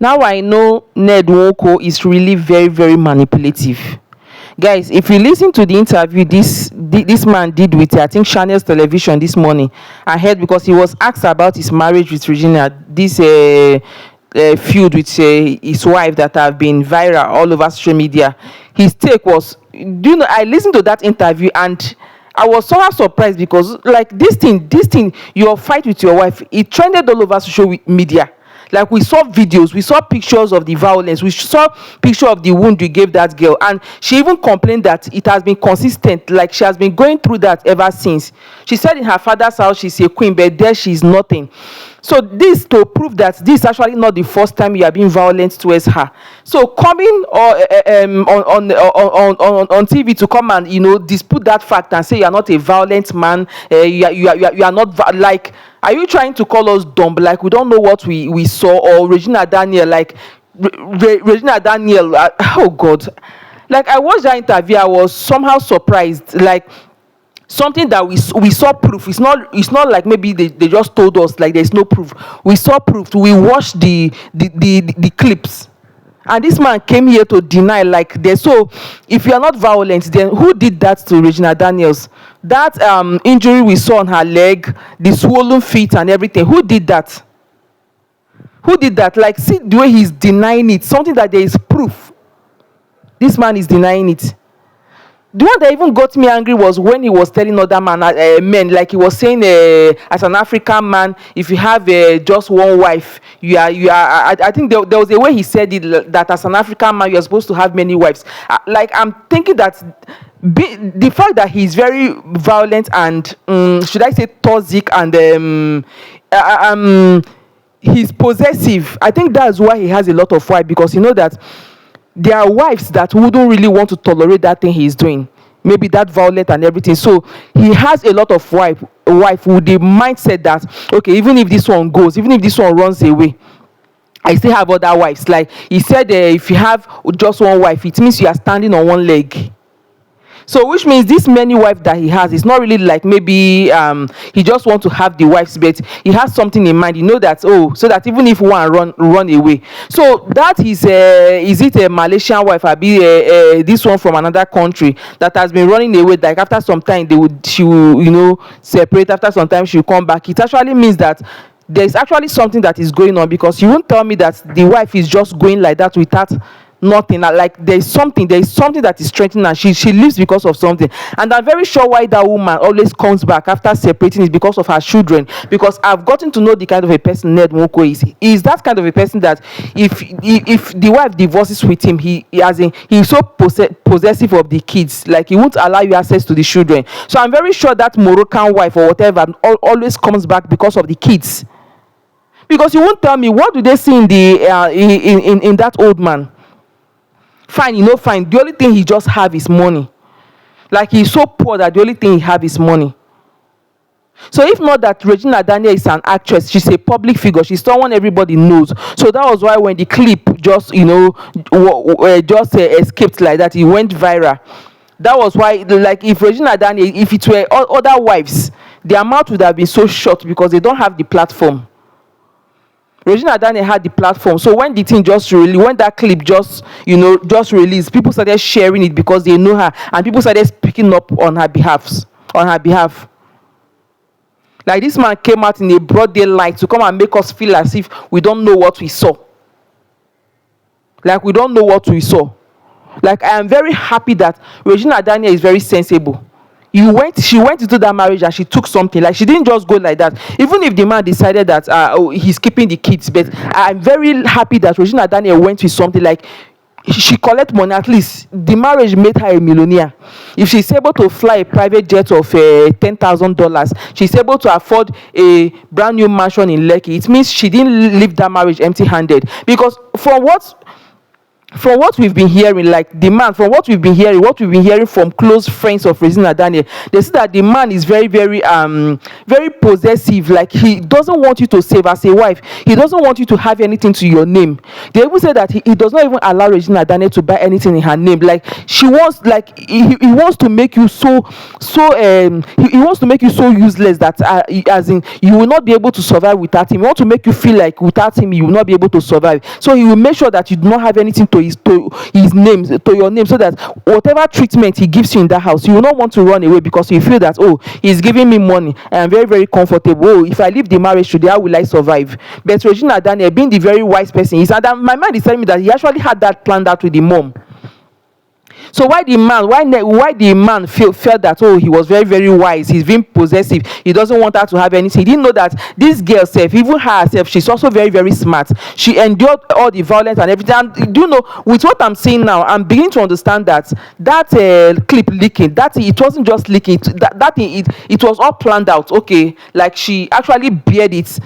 Now I know Ned Nwoko is really very, very manipulative. Guys, if you listen to the interview this man did with I think Channels Television this morning, I heard, because he was asked about his marriage with Regina, this feud with his wife that have been viral all over social media. His take was, do you know, I listened to that interview and I was somehow surprised, because like this thing, your fight with your wife, it trended all over social media. Like, we saw videos, we saw pictures of the violence, we saw picture of the wound you gave that girl, and she even complained that it has been consistent, like she has been going through that ever since. She said in her father's house she's a queen, but there she's nothing. So this to prove that this is actually not the first time you are being violent towards her. So coming or on TV to come and dispute that fact and say you are not a violent man, you are not like. Are you trying to call us dumb? Like we don't know what we saw? Or Regina Daniel, like Regina Daniel, oh God. Like, I watched that interview, I was somehow surprised. Like, something that we saw proof. It's not like maybe they just told us, like there's no proof. We saw proof. We watched the clips. And this man came here to deny, like this. So if you are not violent, then who did that to Regina Daniels? That injury we saw on her leg, the swollen feet and everything, who did that? Who did that? Like, see the way he's denying it, something that there is proof. This man is denying it. The one that even got me angry was when he was telling other men, like he was saying, as an African man, if you have just one wife, you are. I think there was a way he said it, that as an African man, you're supposed to have many wives. Like, I'm thinking that the fact that he's very violent and should I say toxic and he's possessive. I think that's why he has a lot of wives, because that there are wives that wouldn't really want to tolerate that thing he's doing, maybe that violent and everything. So he has a lot of wife with the mindset that, okay, even if this one goes, even if this one runs away, I still have other wives. Like he said, if you have just one wife, it means you are standing on one leg. So which means this many wives that he has, it's not really like maybe he just wants to have the wives, but he has something in mind. That so that even if one run away, so that is it a Malaysian wife, or be this one from another country that has been running away? Like after some time she will separate. After some time she will come back. It actually means that there's actually something that is going on, because you won't tell me that the wife is just going like that without nothing. Like there's something that is strengthening, and she lives because of something. And I'm very sure why that woman always comes back after separating is because of her children. Because I've gotten to know the kind of a person Ned Nwoko is that kind of a person that if the wife divorces with him, he's so possessive of the kids, like he won't allow you access to the children. So I'm very sure that Moroccan wife or whatever always comes back because of the kids. Because you won't tell me, what do they see in in that old man? Fine, fine. The only thing he just have is money. Like, he's so poor that the only thing he have is money. So if not that Regina Daniel is an actress, she's a public figure, she's someone everybody knows. So that was why when the clip just escaped like that, it went viral. That was why, like, if Regina Daniel, if it were other wives, their mouth would have been so short because they don't have the platform. Regina Daniel had the platform. So when the thing when that clip just released, people started sharing it because they know her, and people started speaking up on her behalf. Like, this man came out in a broad daylight to come and make us feel as if we don't know what we saw. Like, we don't know what we saw. Like, I am very happy that Regina Daniel is very sensible. She went into that marriage and she took something. Like, she didn't just go like that. Even if the man decided that he's keeping the kids, but I'm very happy that Regina Daniel went with something. Like, she collect money. At least the marriage made her a millionaire. If she's able to fly a private jet of $10,000, she's able to afford a brand new mansion in Lekki. It means she didn't leave that marriage empty-handed. Because from what from what we've been hearing, like the man, from what we've been hearing from close friends of Regina Daniel, they say that the man is very, very, very possessive. Like, he doesn't want you to save as a wife. He doesn't want you to have anything to your name. They even say that he does not even allow Regina Daniel to buy anything in her name. Like, she wants, like, he wants to make you he wants to make you so useless that, as in, you will not be able to survive without him. He wants to make you feel like without him you will not be able to survive. So he will make sure that you do not have anything to his name, to your name, so that whatever treatment he gives you in that house, you will not want to run away, because you feel that, oh, he's giving me money, I am very, very comfortable. Oh, if I leave the marriage today, how will I survive? But Regina Daniel, being the very wise person is, and my mind is telling me that he actually had that planned out with the mom. So why the man felt that, oh, he was very, very wise, he's being possessive, he doesn't want her to have anything. He didn't know that this girl self, even herself, she's also very, very smart. She endured all the violence and everything. And do you know, with what I'm saying now, I'm beginning to understand that clip leaking, that it wasn't just leaking, it was all planned out. Okay, like, she actually bared it,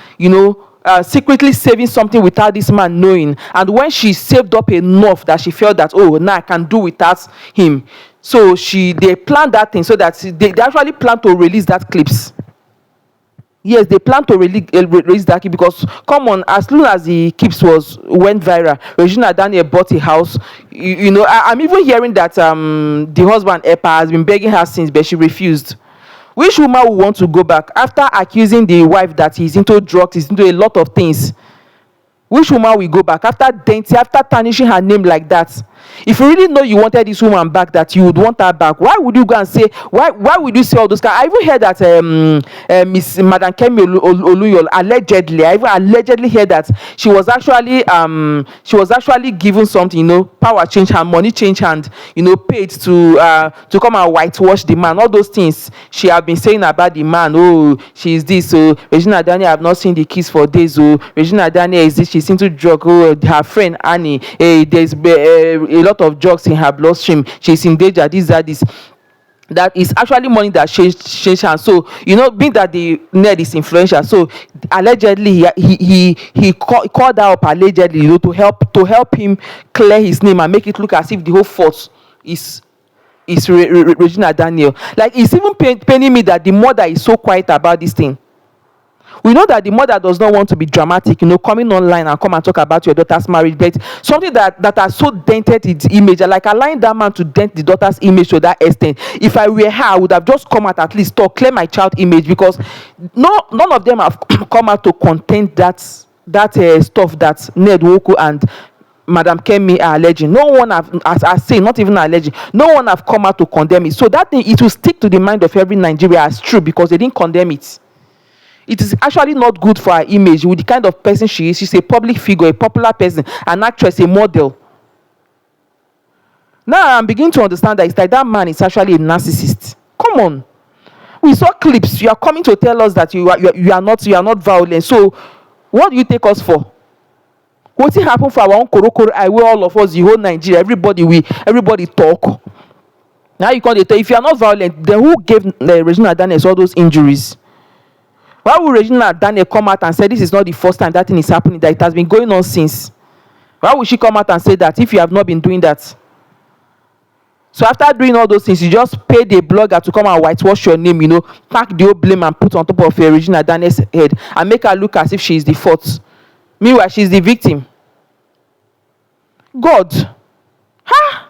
secretly saving something without this man knowing. And when she saved up enough that she felt that, oh, now I can do without him, so they planned that thing, so that they actually plan to release that clips. Yes, they plan to release that clip, because come on, as soon as the clips went viral, Regina Daniel bought a house. I'm even hearing that the husband Epa has been begging her since, but she refused. Which woman will want to go back after accusing the wife that he's into drugs, he's into a lot of things? Which woman will go back after tarnishing her name like that? If you really know you wanted this woman back, that you would want her back, why would you go and say, why would you say all those kind? I even heard that Miss Madam Kemi Oluyol allegedly heard that she was actually given something, power change hand, money change hand, paid to come and whitewash the man. All those things she have been saying about the man. Oh, she's this. So Regina Daniel, I have not seen the kiss for days. Oh, Regina Daniel is this. She's into drug. Oh, her friend Annie, there's a lot of drugs in her bloodstream. She's in danger. That is actually money that changed hands. So, being that the Ned is influential, so allegedly he called her up allegedly, to help him clear his name and make it look as if the whole fault is Regina Daniel. Like, it's even paining me that the mother is so quiet about this thing. We know that the mother does not want to be dramatic, coming online and come and talk about your daughter's marriage, but something that has so dented its image, like allowing that man to dent the daughter's image to that extent. If I were her, I would have just come out, at least talk, clear my child image, because none of them have come out to contend that stuff that Ned Nwoko and Madam Kemi are alleging. No one have, as I say, not even alleging, no one have come out to condemn it. So that thing, it will stick to the mind of every Nigerian as true, because they didn't condemn it. It is actually not good for her image with the kind of person she is. She's a public figure, a popular person, an actress, a model. Now I'm beginning to understand that it's like that man is actually a narcissist. Come on. We saw clips. You are coming to tell us that you are not violent. So what do you take us for? What will happen for our own korokoro? I will, all of us, the whole Nigeria, everybody talk. Now you can't tell, if you are not violent, then who gave Regina Daniels all those injuries? Why would Regina Daniel come out and say this is not the first time that thing is happening, that it has been going on since? Why would she come out and say that if you have not been doing that? So after doing all those things, you just pay the blogger to come and whitewash your name, pack the whole blame and put on top of Regina Daniel's head and make her look as if she is the fault. Meanwhile, she's the victim. God. Ha!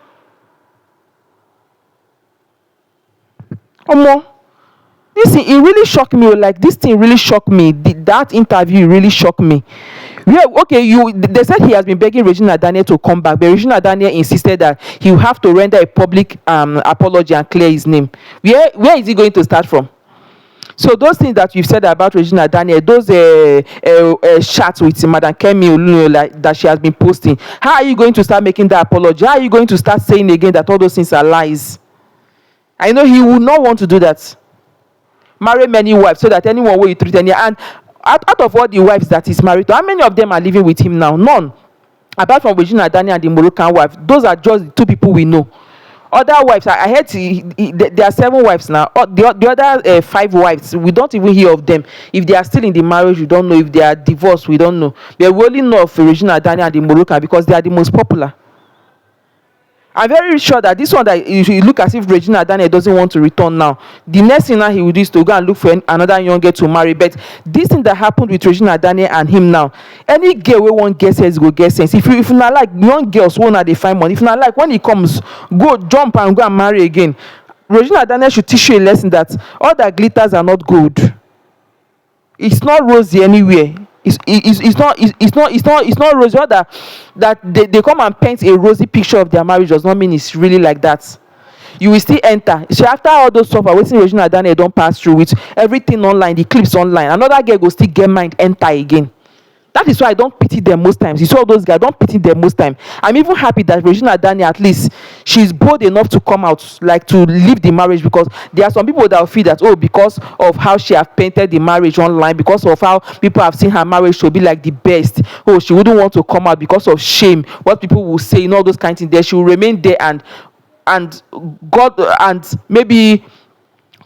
Omo. This thing, it really shocked me. Like, this thing really shocked me. That interview really shocked me. Yeah, okay, they said he has been begging Regina Daniel to come back, but Regina Daniel insisted that he will have to render a public apology and clear his name. Where is he going to start from? So those things that you've said about Regina Daniel, those chats with Madam Kemi Oluyol that she has been posting, how are you going to start making that apology? How are you going to start saying again that all those things are lies? I know he would not want to do that. Marry many wives so that anyone will treat any. And out of all the wives that he's married to, how many of them are living with him now? None. Apart from Regina Daniel and the Moroccan wife, those are just the two people we know. Other wives, I heard there are 7 wives now. The other 5 wives, we don't even hear of them. If they are still in the marriage, we don't know. If they are divorced, we don't know. But we only know of Regina Daniel and the Moroccan because they are the most popular. I'm very sure that this one, that you look as if Regina Daniel doesn't want to return now. The next thing now he will do is to go and look for another young girl to marry. But this thing that happened with Regina Daniel and him now, any girl wey wan get sense go get sense. If you not like young girls wey they find money, if you not like when he comes, go jump and go and marry again. Regina Daniel should teach you a lesson that all that glitters are not gold. It's not rosy anywhere. It's not rosy. All that they come and paint a rosy picture of their marriage does not mean it's really like that. You will still enter. So after all those stuff wetin Regina Daniel don pass through with everything online, the clips online, another girl go still get mind enter again. That is why I don't pity them most times. You saw those guys, I don't pity them most time. I'm even happy that Regina Daniel, at least she's bold enough to come out, like to leave the marriage, because there are some people that will feel that, oh, because of how she have painted the marriage online, because of how people have seen her marriage to be like the best, oh, she wouldn't want to come out because of shame, what people will say, all those kinds of things. There she will remain there, and God, and maybe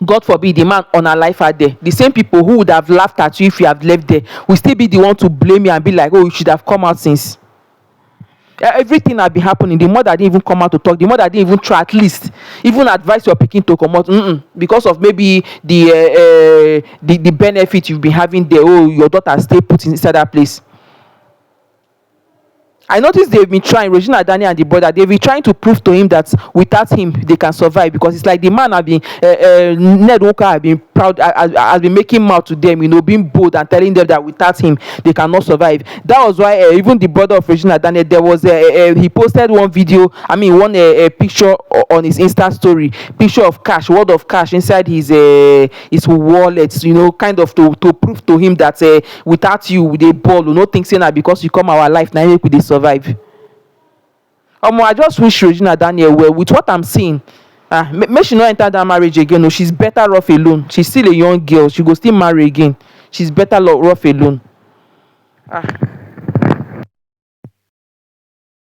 God forbid the man on her life are there. The same people who would have laughed at you if you have left there will still be the one to blame you and be like, oh, you should have come out since. Everything had been happening. The mother didn't even come out to talk. The mother didn't even try, at least even advise your pikin to come out, because of maybe the benefit you've been having there. Oh, your daughter stay put inside that place. I noticed they've been trying, Regina Daniel and the brother, they've been trying to prove to him that without him they can survive, because it's like the man have been Ned Nwoko have been proud, has been making mouth to them, being bold and telling them that without him they cannot survive. That was why even the brother of Regina Daniel, there was he posted one video, one picture on his Insta story, picture of cash, word of cash inside his wallet, kind of to prove to him that without you they ball, no think saying that because you come our life now make we dey survive. I just wish Regina Daniel well with what I'm seeing. Make she not enter that marriage again. No, she's better off alone. She's still a young girl. She go still marry again. She's better off alone.